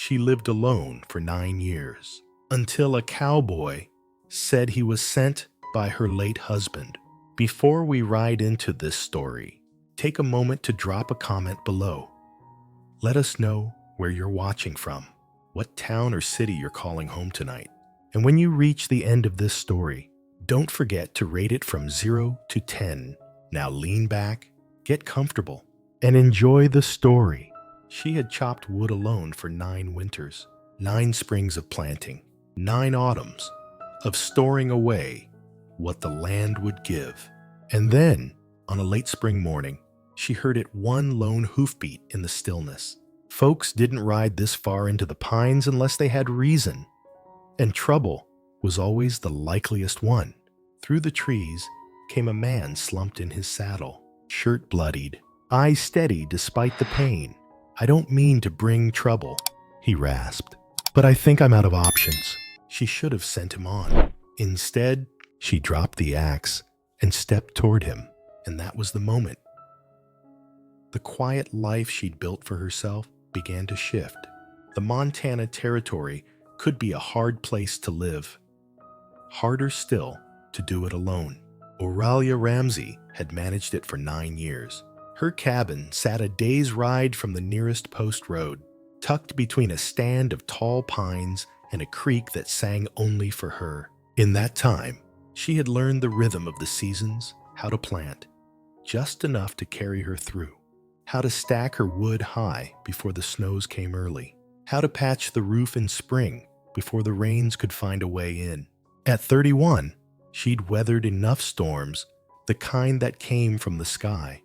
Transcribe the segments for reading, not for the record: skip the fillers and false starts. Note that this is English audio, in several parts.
she lived alone for 9 years, until a cowboy said he was sent by her late husband. Before we ride into this story, take a moment to drop a comment below. Let us know where you're watching from, what town or city you're calling home tonight. And when you reach the end of this story, don't forget to rate it from 0 to 10. Now lean back, get comfortable, and enjoy the story. She had chopped wood alone for 9 winters, 9 springs of planting, 9 autumns of storing away what the land would give. And then, on a late spring morning, she heard it one lone hoofbeat in the stillness. Folks didn't ride this far into the pines unless they had reason, and trouble was always the likeliest one. Through the trees came a man slumped in his saddle, shirt bloodied, eyes steady despite the pain. "I don't mean to bring trouble," he rasped, "but I think I'm out of options." She should have sent him on. Instead, she dropped the axe and stepped toward him, and that was the moment. The quiet life she'd built for herself began to shift. The Montana Territory could be a hard place to live. Harder still to do it alone. Oralia Ramsay had managed it for 9 years. Her cabin sat a day's ride from the nearest post road, tucked between a stand of tall pines and a creek that sang only for her. In that time, she had learned the rhythm of the seasons, how to plant, just enough to carry her through, how to stack her wood high before the snows came early, how to patch the roof in spring before the rains could find a way in. At 31, she'd weathered enough storms, the kind that came from the sky,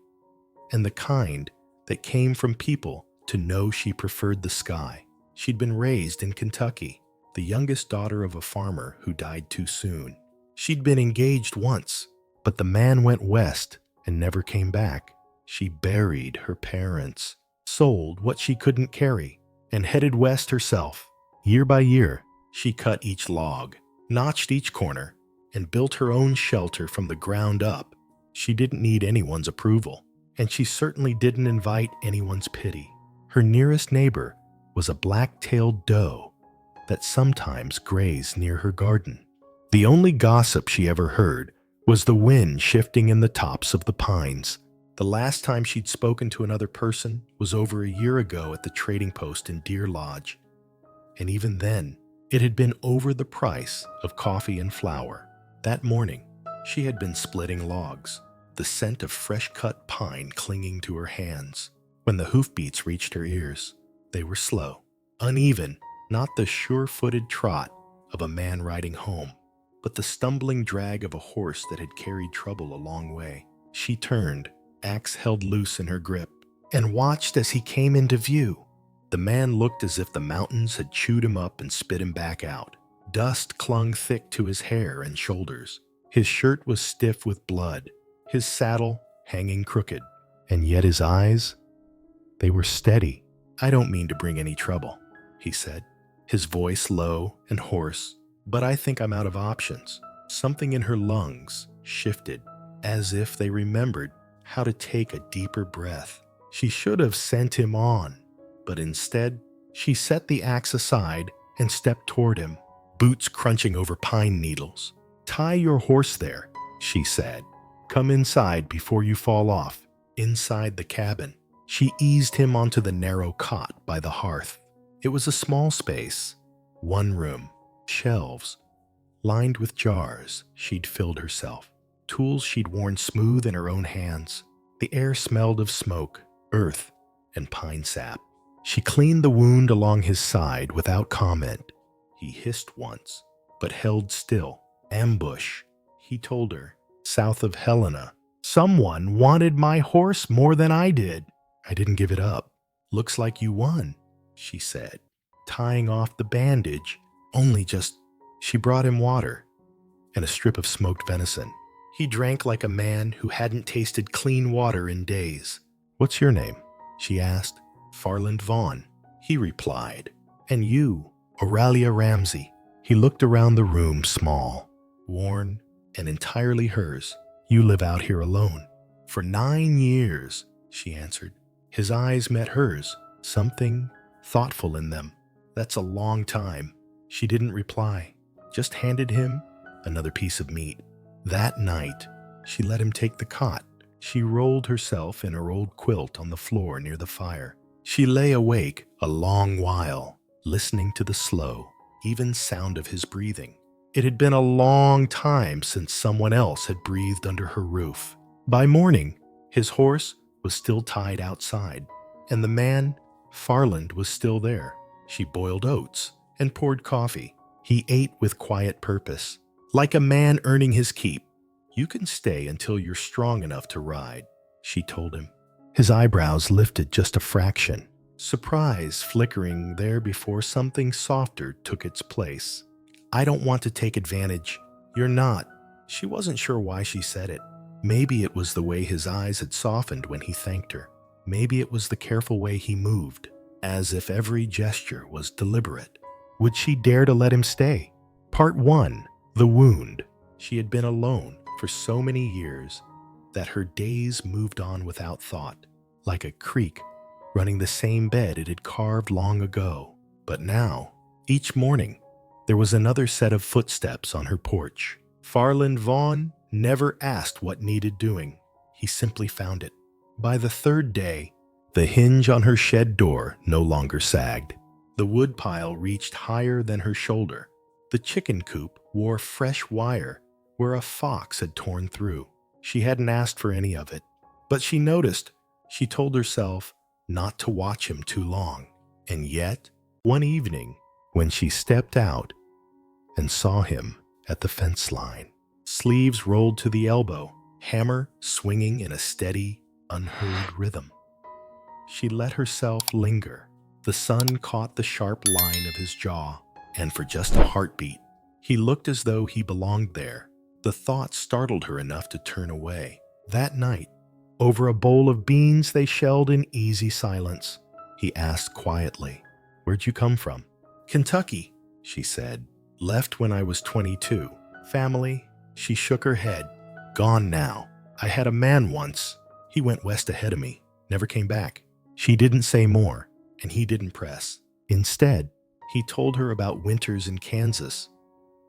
and the kind that came from people, to know she preferred the sky. She'd been raised in Kentucky, the youngest daughter of a farmer who died too soon. She'd been engaged once, but the man went west and never came back. She buried her parents, sold what she couldn't carry, and headed west herself. Year by year, she cut each log, notched each corner, and built her own shelter from the ground up. She didn't need anyone's approval, and she certainly didn't invite anyone's pity. Her nearest neighbor was a black-tailed doe that sometimes grazed near her garden. The only gossip she ever heard was the wind shifting in the tops of the pines. The last time she'd spoken to another person was over a year ago at the trading post in Deer Lodge. And even then, it had been over the price of coffee and flour. That morning, she had been splitting logs, the scent of fresh-cut pine clinging to her hands. When the hoofbeats reached her ears, they were slow, uneven, not the sure-footed trot of a man riding home, but the stumbling drag of a horse that had carried trouble a long way. She turned, axe held loose in her grip, and watched as he came into view. The man looked as if the mountains had chewed him up and spit him back out. Dust clung thick to his hair and shoulders. His shirt was stiff with blood, his saddle hanging crooked, and yet his eyes, they were steady. "I don't mean to bring any trouble," he said, his voice low and hoarse, "but I think I'm out of options." Something in her lungs shifted, as if they remembered how to take a deeper breath. She should have sent him on, but instead, she set the axe aside and stepped toward him, boots crunching over pine needles. "Tie your horse there," she said. "Come inside before you fall off." Inside the cabin, she eased him onto the narrow cot by the hearth. It was a small space, one room, shelves, lined with jars she'd filled herself, tools she'd worn smooth in her own hands. The air smelled of smoke, earth, and pine sap. She cleaned the wound along his side without comment. He hissed once, but held still. "Ambush," he told her, "south of Helena. Someone wanted my horse more than I did. I didn't give it up." "Looks like you won," she said, tying off the bandage. She brought him water and a strip of smoked venison. He drank like a man who hadn't tasted clean water in days. "What's your name?" she asked. "Farland Vaughn," he replied. "And you?" "Oralia Ramsay." He looked around the room, small, worn, and entirely hers. "You live out here alone." "For 9 years," she answered. His eyes met hers, something thoughtful in them. That's a long time. She didn't reply, just handed him another piece of meat. That night, she let him take the cot. She rolled herself in her old quilt on the floor near the fire. She lay awake a long while, listening to the slow, even sound of his breathing. It had been a long time since someone else had breathed under her roof. By morning, his horse was still tied outside, and the man, Farland, was still there. She boiled oats and poured coffee. He ate with quiet purpose, like a man earning his keep. "You can stay until you're strong enough to ride," she told him. His eyebrows lifted just a fraction, surprise flickering there before something softer took its place. "I don't want to take advantage." "You're not." She wasn't sure why she said it. Maybe it was the way his eyes had softened when he thanked her. Maybe it was the careful way he moved, as if every gesture was deliberate. Would she dare to let him stay? Part 1. The Wound. She had been alone for so many years that her days moved on without thought, like a creek running the same bed it had carved long ago. But now, each morning, there was another set of footsteps on her porch. Farland Vaughn never asked what needed doing. He simply found it. By the third day, the hinge on her shed door no longer sagged. The woodpile reached higher than her shoulder. The chicken coop wore fresh wire where a fox had torn through. She hadn't asked for any of it, but she noticed. She told herself not to watch him too long. And yet, one evening, when she stepped out and saw him at the fence line, sleeves rolled to the elbow, hammer swinging in a steady, unhurried rhythm, she let herself linger. The sun caught the sharp line of his jaw, and for just a heartbeat, he looked as though he belonged there. The thought startled her enough to turn away. That night, over a bowl of beans they shelled in easy silence, he asked quietly, "Where'd you come from?" "Kentucky," she said. "Left when I was 22. Family?" She shook her head. "Gone now. I had a man once. He went west ahead of me, never came back." She didn't say more, and he didn't press. Instead, he told her about winters in Kansas,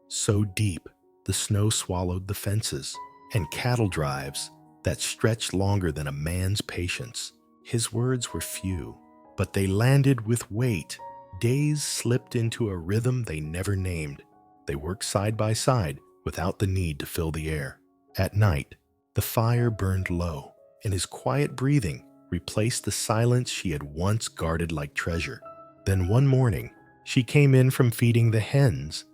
so deep the snow swallowed the fences, and cattle drives that stretched longer than a man's patience. His words were few, but they landed with weight. Days slipped into a rhythm they never named. They worked side by side without the need to fill the air. At night, the fire burned low, and his quiet breathing replaced the silence she had once guarded like treasure. Then one morning, she came in from feeding the hens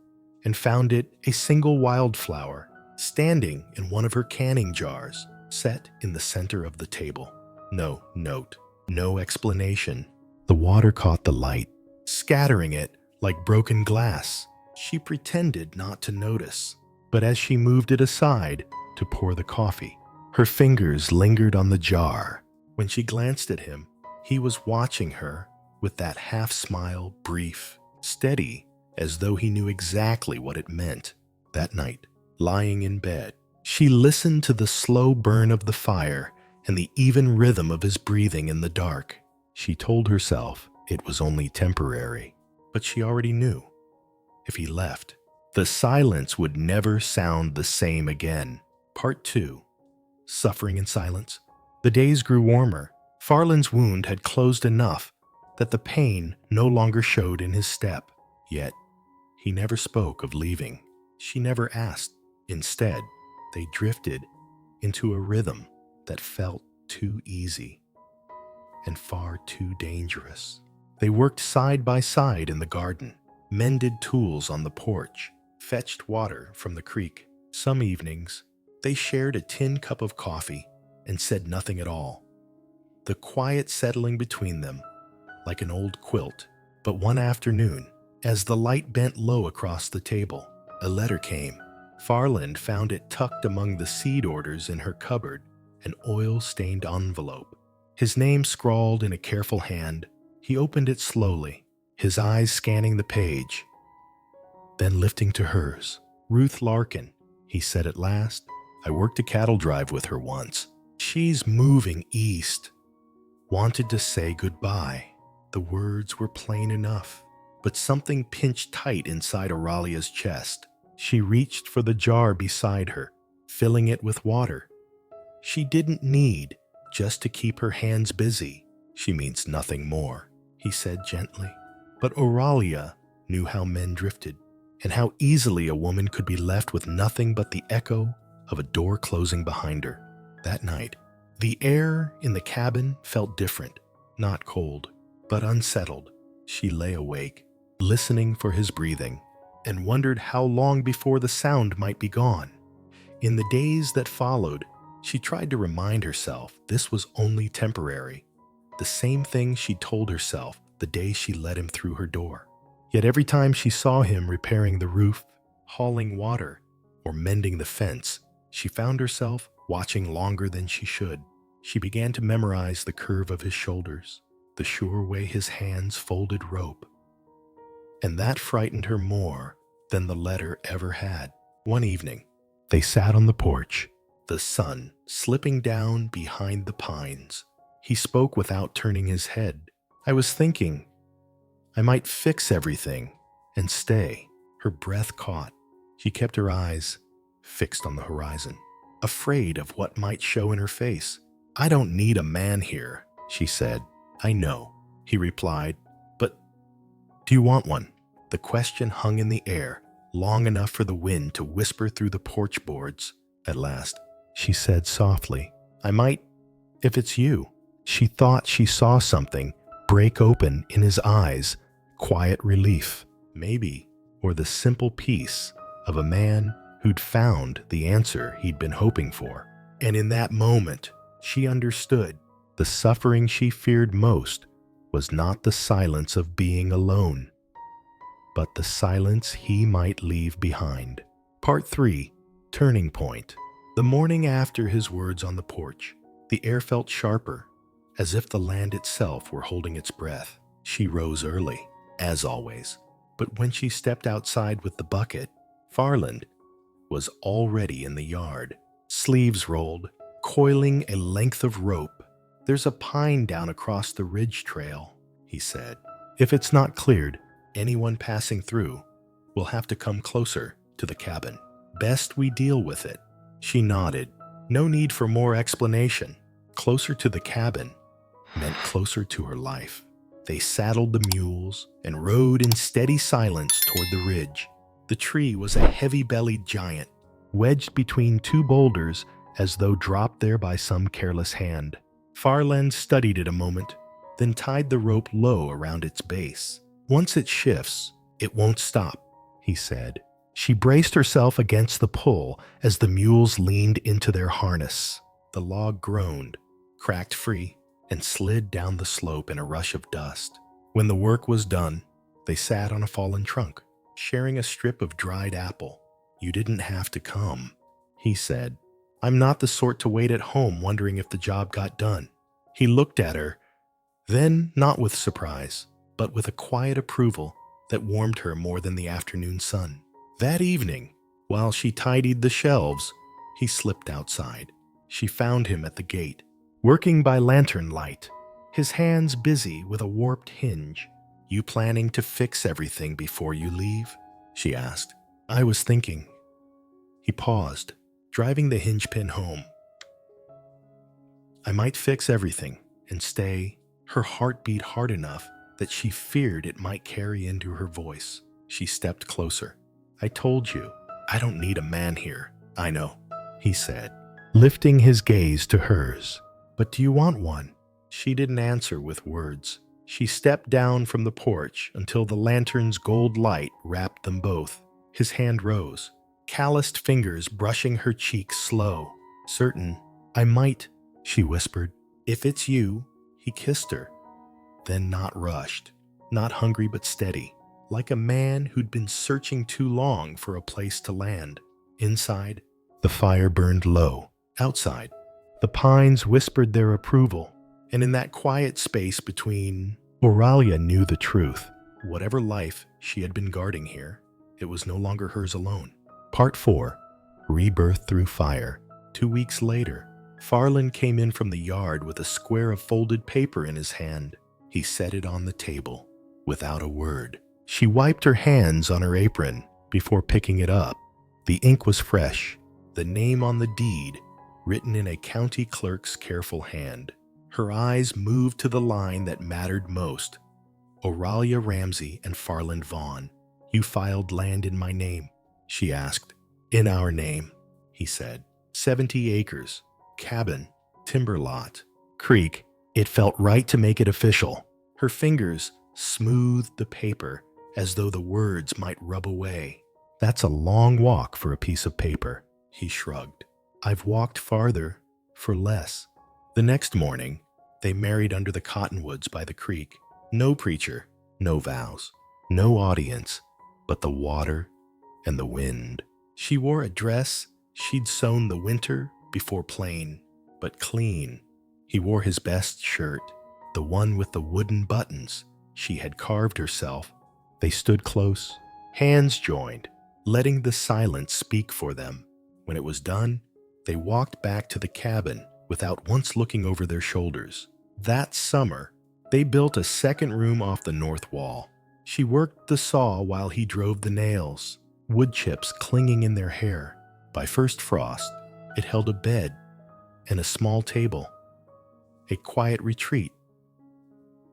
and found it a single wildflower standing in one of her canning jars, set in the center of the table. No note, no explanation. The water caught the light, scattering it like broken glass. She pretended not to notice, but as she moved it aside to pour the coffee, her fingers lingered on the jar. When she glanced at him, he was watching her with that half-smile, brief, steady, as though he knew exactly what it meant. That night, lying in bed, she listened to the slow burn of the fire and the even rhythm of his breathing in the dark. She told herself it was only temporary, but she already knew. If he left, the silence would never sound the same again. Part 2. Suffering in silence. The days grew warmer. Farland's wound had closed enough that the pain no longer showed in his step. Yet, he never spoke of leaving. She never asked. Instead, they drifted into a rhythm that felt too easy and far too dangerous. They worked side by side in the garden, mended tools on the porch, fetched water from the creek. Some evenings, they shared a tin cup of coffee and said nothing at all, the quiet settling between them like an old quilt. But one afternoon, as the light bent low across the table, a letter came. Farland found it tucked among the seed orders in her cupboard, an oil-stained envelope. His name scrawled in a careful hand. He opened it slowly, his eyes scanning the page, then lifting to hers. "Ruth Larkin," he said at last. "I worked a cattle drive with her once. She's moving east. Wanted to say goodbye." The words were plain enough, but something pinched tight inside Oralia's chest. She reached for the jar beside her, filling it with water. She didn't need, just to keep her hands busy. She means nothing more, he said gently. But Oralia knew how men drifted, and how easily a woman could be left with nothing but the echo of a door closing behind her. That night, the air in the cabin felt different, not cold, but unsettled. She lay awake, listening for his breathing, and wondered how long before the sound might be gone. In the days that followed, she tried to remind herself this was only temporary, the same thing she told herself the day she let him through her door. Yet every time she saw him repairing the roof, hauling water, or mending the fence, she found herself watching longer than she should. She began to memorize the curve of his shoulders, the sure way his hands folded rope. And that frightened her more than the letter ever had. One evening, they sat on the porch, the sun slipping down behind the pines. He spoke without turning his head. I was thinking I might fix everything and stay. Her breath caught. She kept her eyes fixed on the horizon, afraid of what might show in her face. I don't need a man here, she said. I know, he replied, but do you want one? The question hung in the air, long enough for the wind to whisper through the porch boards. At last, she said softly, I might, if it's you. She thought she saw something break open in his eyes, quiet relief, maybe, or the simple peace of a man who'd found the answer he'd been hoping for. And in that moment, she understood the suffering she feared most was not the silence of being alone, but the silence he might leave behind. Part 3, Turning Point. The morning after his words on the porch, the air felt sharper, as if the land itself were holding its breath. She rose early, as always, but when she stepped outside with the bucket, Farland was already in the yard, sleeves rolled, coiling a length of rope. There's a pine down across the ridge trail, he said. If it's not cleared, anyone passing through will have to come closer to the cabin. Best we deal with it. She nodded. No need for more explanation. Closer to the cabin meant closer to her life. They saddled the mules and rode in steady silence toward the ridge. The tree was a heavy-bellied giant, wedged between two boulders as though dropped there by some careless hand. Farland studied it a moment, then tied the rope low around its base. Once it shifts, it won't stop, he said. She braced herself against the pull as the mules leaned into their harness. The log groaned, cracked free, and slid down the slope in a rush of dust. When the work was done, they sat on a fallen trunk, sharing a strip of dried apple. You didn't have to come, he said. I'm not the sort to wait at home wondering if the job got done. He looked at her, then not with surprise, but with a quiet approval that warmed her more than the afternoon sun. That evening, while she tidied the shelves, he slipped outside. She found him at the gate, working by lantern light, his hands busy with a warped hinge. You planning to fix everything before you leave? She asked. I was thinking. He paused, driving the hinge pin home. I might fix everything and stay. Her heart beat hard enough that she feared it might carry into her voice. She stepped closer. I told you, I don't need a man here. I know, he said, lifting his gaze to hers. But do you want one? She didn't answer with words. She stepped down from the porch until the lantern's gold light wrapped them both. His hand rose, calloused fingers brushing her cheek slow. Certain, I might, she whispered. If it's you, he kissed her. Then not rushed, not hungry but steady, like a man who'd been searching too long for a place to land. Inside, the fire burned low. Outside, the pines whispered their approval. And in that quiet space between, Oralia knew the truth. Whatever life she had been guarding here, it was no longer hers alone. Part 4, Rebirth Through Fire. 2 weeks later, Farland came in from the yard with a square of folded paper in his hand. He set it on the table, without a word. She wiped her hands on her apron before picking it up. The ink was fresh, the name on the deed written in a county clerk's careful hand. Her eyes moved to the line that mattered most. Oralia Ramsay and Farland Vaughn. You filed land in my name, she asked. In our name, he said. 70 acres, cabin, timber lot, creek. It felt right to make it official. Her fingers smoothed the paper as though the words might rub away. That's a long walk for a piece of paper, he shrugged. I've walked farther for less. The next morning, they married under the cottonwoods by the creek. No preacher, no vows, no audience, but the water and the wind. She wore a dress she'd sewn the winter before, plain but clean. He wore his best shirt, the one with the wooden buttons she had carved herself. They stood close, hands joined, letting the silence speak for them. When it was done, they walked back to the cabin without once looking over their shoulders. That summer, they built a second room off the north wall. She worked the saw while he drove the nails, wood chips clinging in their hair. By first frost, it held a bed and a small table, a quiet retreat.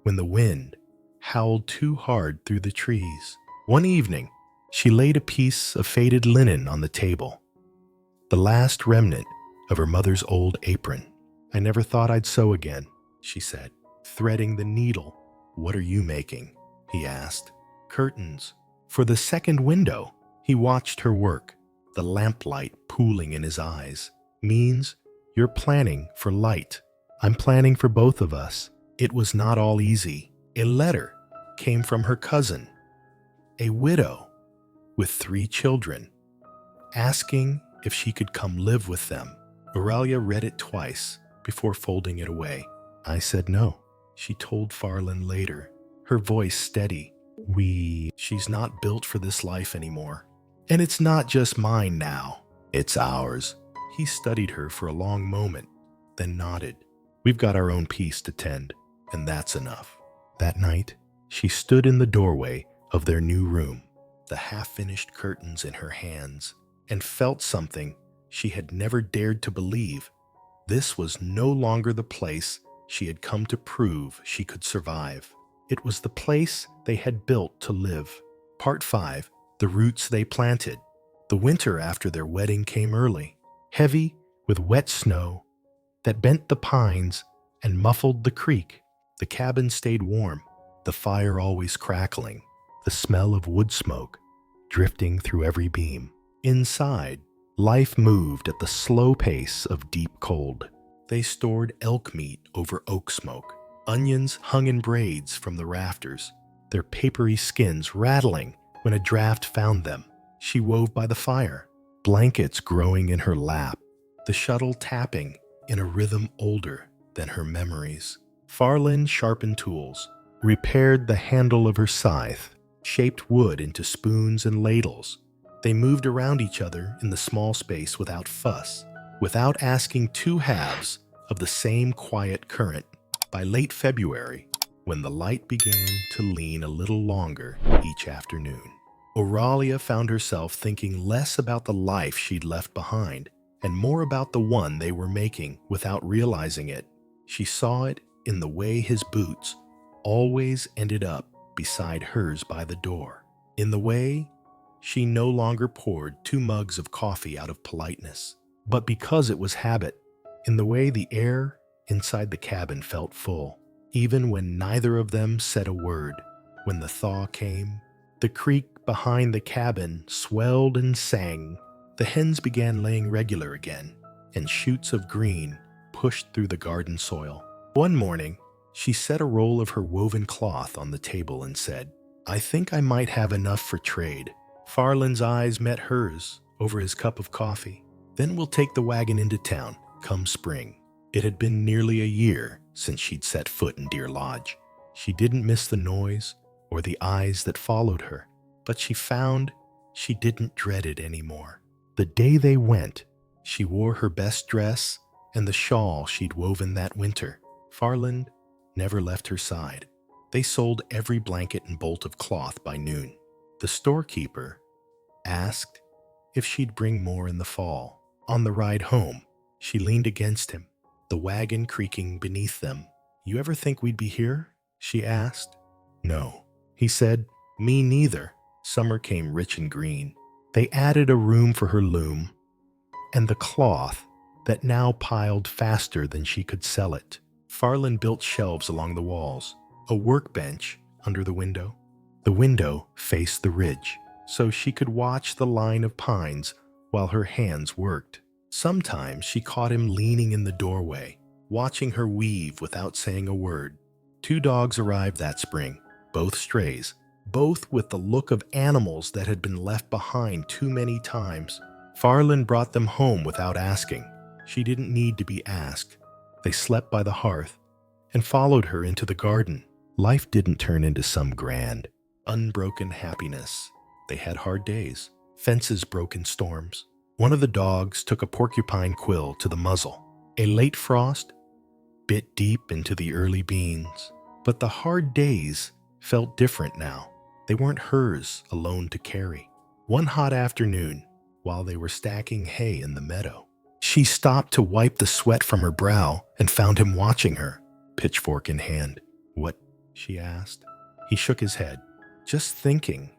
When the wind howled too hard through the trees, one evening, she laid a piece of faded linen on the table, the last remnant of her mother's old apron. I never thought I'd sew again, she said, threading the needle. What are you making? He asked. Curtains. For the second window. He watched her work, the lamplight pooling in his eyes. Means you're planning for light. I'm planning for both of us. It was not all easy. A letter came from her cousin, a widow with 3 children, asking if she could come live with them. Oralia read it twice before folding it away. I said no, she told Farland later, her voice steady. She's not built for this life anymore. And it's not just mine now, it's ours. He studied her for a long moment, then nodded. We've got our own peace to tend, and that's enough. That night, she stood in the doorway of their new room, the half-finished curtains in her hands, and felt something she had never dared to believe. This was no longer the place she had come to prove she could survive. It was the place they had built to live. Part 5. The roots they planted. The winter after their wedding came early, heavy with wet snow that bent the pines and muffled the creek. The cabin stayed warm, the fire always crackling, the smell of wood smoke drifting through every beam. Inside, life moved at the slow pace of deep cold. They stored elk meat over oak smoke. Onions hung in braids from the rafters, their papery skins rattling when a draft found them. She wove by the fire, blankets growing in her lap, the shuttle tapping in a rhythm older than her memories. Farland sharpened tools, repaired the handle of her scythe, shaped wood into spoons and ladles. They moved around each other in the small space without fuss, without asking two halves of the same quiet current. By late February, when the light began to lean a little longer each afternoon, Oralia found herself thinking less about the life she'd left behind and more about the one they were making without realizing it. She saw it in the way his boots always ended up beside hers by the door, in the way she no longer poured 2 mugs of coffee out of politeness, but because it was habit, in the way the air inside the cabin felt full, even when neither of them said a word. When the thaw came, the creek behind the cabin swelled and sang. The hens began laying regular again, and shoots of green pushed through the garden soil. One morning, she set a roll of her woven cloth on the table and said, I think I might have enough for trade. Farland's eyes met hers over his cup of coffee. Then we'll take the wagon into town, come spring. It had been nearly a year since she'd set foot in Deer Lodge. She didn't miss the noise or the eyes that followed her, but she found she didn't dread it anymore. The day they went, she wore her best dress and the shawl she'd woven that winter. Farland never left her side. They sold every blanket and bolt of cloth by noon. The storekeeper asked if she'd bring more in the fall. On the ride home, she leaned against him, the wagon creaking beneath them. "You ever think we'd be here?" she asked. "No," he said. "Me neither." Summer came rich and green. They added a room for her loom and the cloth that now piled faster than she could sell it. Farland built shelves along the walls, a workbench under the window. The window faced the ridge, so she could watch the line of pines while her hands worked. Sometimes she caught him leaning in the doorway, watching her weave without saying a word. 2 dogs arrived that spring, both strays, both with the look of animals that had been left behind too many times. Farland brought them home without asking. She didn't need to be asked. They slept by the hearth and followed her into the garden. Life didn't turn into some grand, unbroken happiness. They had hard days. Fences broke in storms. One of the dogs took a porcupine quill to the muzzle. A late frost bit deep into the early beans. But the hard days felt different now. They weren't hers alone to carry. One hot afternoon, while they were stacking hay in the meadow, she stopped to wipe the sweat from her brow and found him watching her, pitchfork in hand. "What?" she asked. He shook his head. "Just thinking.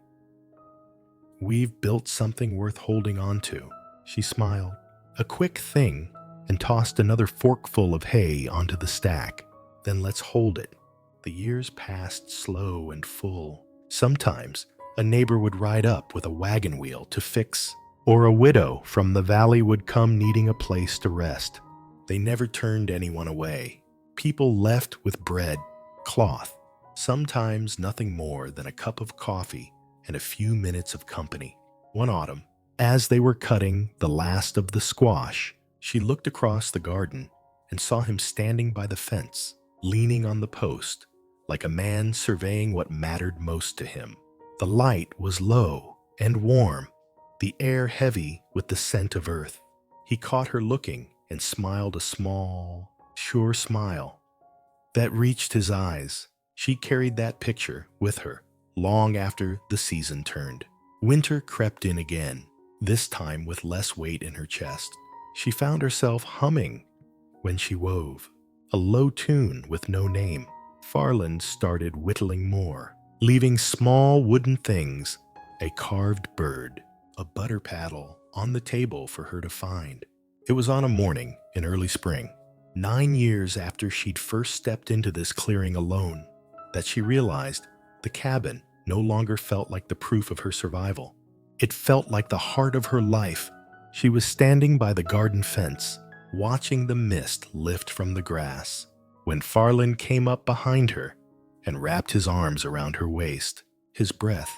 We've built something worth holding on to." She smiled. "A quick thing," and tossed another forkful of hay onto the stack. "Then let's hold it." The years passed slow and full. Sometimes a neighbor would ride up with a wagon wheel to fix, or a widow from the valley would come needing a place to rest. They never turned anyone away. People left with bread, cloth, sometimes nothing more than a cup of coffee and a few minutes of company. One autumn, as they were cutting the last of the squash, she looked across the garden and saw him standing by the fence, leaning on the post, like a man surveying what mattered most to him. The light was low and warm, the air heavy with the scent of earth. He caught her looking and smiled a small, sure smile that reached his eyes. She carried that picture with her long after the season turned. Winter crept in again, this time with less weight in her chest. She found herself humming when she wove, a low tune with no name. Farland started whittling more, leaving small wooden things, a carved bird, a butter paddle on the table for her to find. It was on a morning in early spring, 9 years after she'd first stepped into this clearing alone, that she realized the cabin no longer felt like the proof of her survival. It felt like the heart of her life. She was standing by the garden fence, watching the mist lift from the grass, when Farland came up behind her and wrapped his arms around her waist. His breath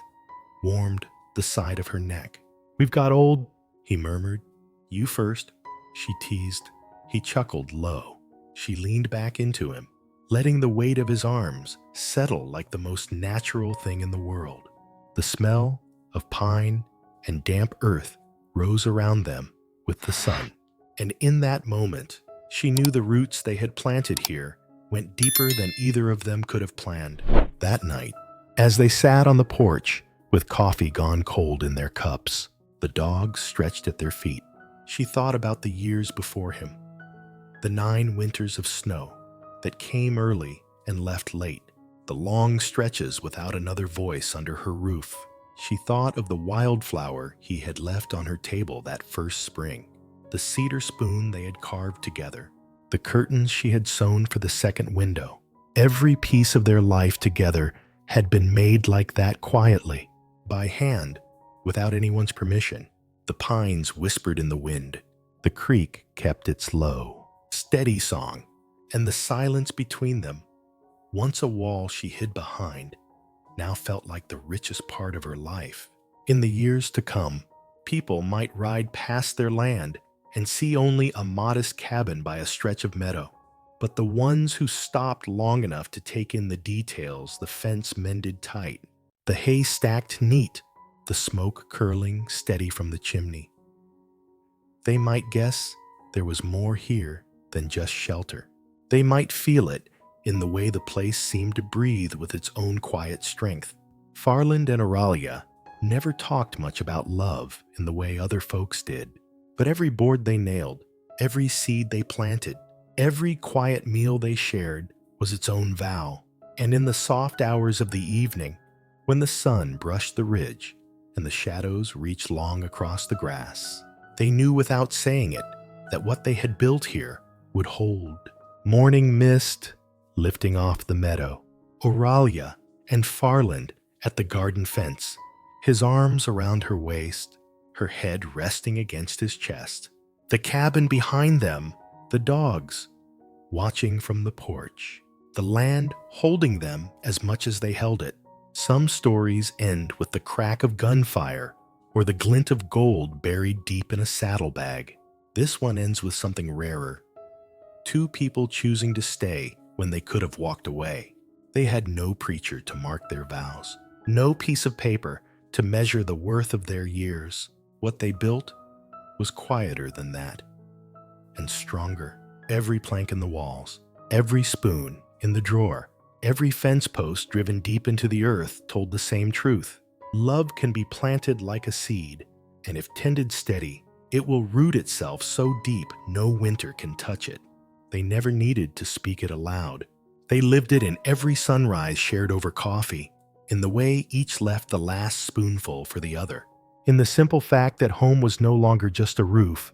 warmed the side of her neck. "We've got old," he murmured. "You first," she teased. He chuckled low. She leaned back into him, letting the weight of his arms settle like the most natural thing in the world. The smell of pine and damp earth rose around them with the sun, and in that moment, she knew the roots they had planted here went deeper than either of them could have planned. That night, as they sat on the porch with coffee gone cold in their cups, the dogs stretched at their feet, she thought about the years before him, the 9 winters of snow that came early and left late, the long stretches without another voice under her roof. She thought of the wildflower he had left on her table that first spring, the cedar spoon they had carved together, the curtains she had sewn for the second window. Every piece of their life together had been made like that quietly, by hand, without anyone's permission. The pines whispered in the wind. The creek kept its low, steady song, and the silence between them, once a wall she hid behind, now felt like the richest part of her life. In the years to come, people might ride past their land and see only a modest cabin by a stretch of meadow. But the ones who stopped long enough to take in the details, the fence mended tight, the hay stacked neat, the smoke curling steady from the chimney, they might guess there was more here than just shelter. They might feel it in the way the place seemed to breathe with its own quiet strength. Farland and Oralia never talked much about love in the way other folks did, but every board they nailed, every seed they planted, every quiet meal they shared was its own vow. And in the soft hours of the evening, when the sun brushed the ridge and the shadows reached long across the grass, they knew without saying it that what they had built here would hold. Morning mist lifting off the meadow, Oralia and Farland at the garden fence, his arms around her waist, her head resting against his chest. The cabin behind them, the dogs watching from the porch, the land holding them as much as they held it. Some stories end with the crack of gunfire or the glint of gold buried deep in a saddlebag. This one ends with something rarer. Two people choosing to stay when they could have walked away. They had no preacher to mark their vows, no piece of paper to measure the worth of their years. What they built was quieter than that, and stronger. Every plank in the walls, every spoon in the drawer, every fence post driven deep into the earth told the same truth. Love can be planted like a seed, and if tended steady, it will root itself so deep no winter can touch it. They never needed to speak it aloud. They lived it in every sunrise shared over coffee, in the way each left the last spoonful for the other, in the simple fact that home was no longer just a roof,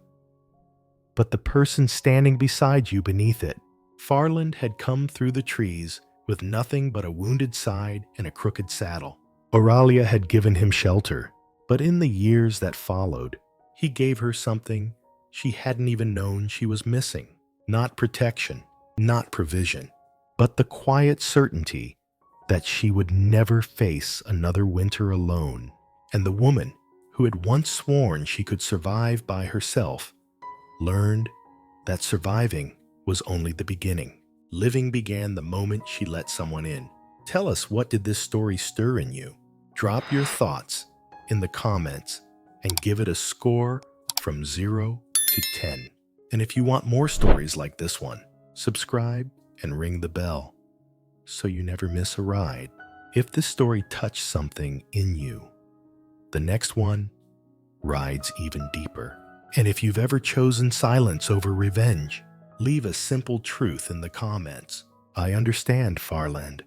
but the person standing beside you beneath it. Farland had come through the trees with nothing but a wounded side and a crooked saddle. Oralia had given him shelter, but in the years that followed, he gave her something she hadn't even known she was missing. Not protection, not provision, but the quiet certainty that she would never face another winter alone. And the woman who had once sworn she could survive by herself learned that surviving was only the beginning. Living began the moment she let someone in. Tell us, what did this story stir in you? Drop your thoughts in the comments and give it a score from 0 to 10. And if you want more stories like this one, subscribe and ring the bell so you never miss a ride. If this story touched something in you, the next one rides even deeper. And if you've ever chosen silence over revenge, leave a simple truth in the comments. I understand, Farland.